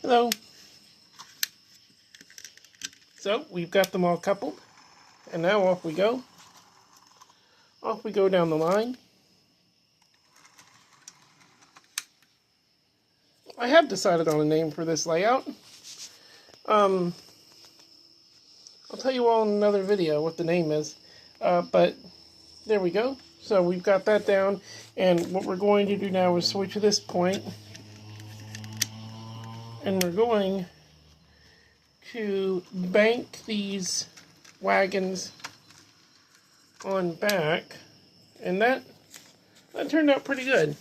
Hello. So we've got them all coupled, and now off we go. Off we go down the line. I have decided on a name for this layout. I'll tell you all in another video what the name is. But there we go. So we've got that down, and what we're going to do now is switch this point, and we're going to bank these wagons on back, and that turned out pretty good.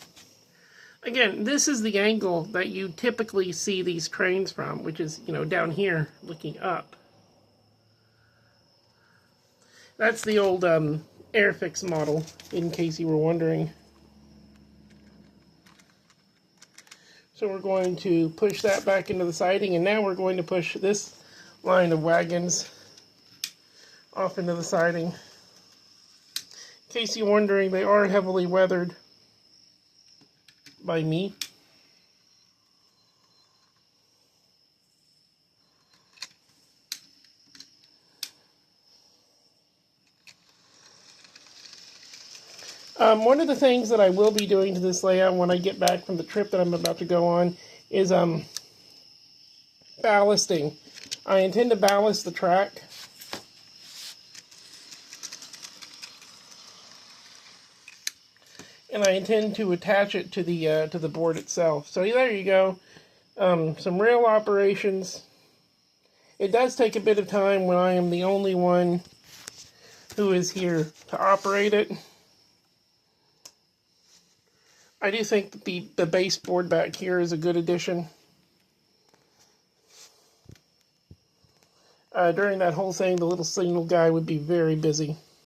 Again, this is the angle that you typically see these cranes from, which is, down here looking up. That's the old Airfix model, in case you were wondering. So we're going to push that back into the siding, and now we're going to push this line of wagons off into the siding. In case you're wondering, they are heavily weathered by me. One of the things that I will be doing to this layout when I get back from the trip that I'm about to go on is ballasting. I intend to ballast the track. And I intend to attach it to the board itself. So there you go. Some rail operations. It does take a bit of time when I am the only one who is here to operate it. I do think that the baseboard back here is a good addition. During that whole thing, the little signal guy would be very busy.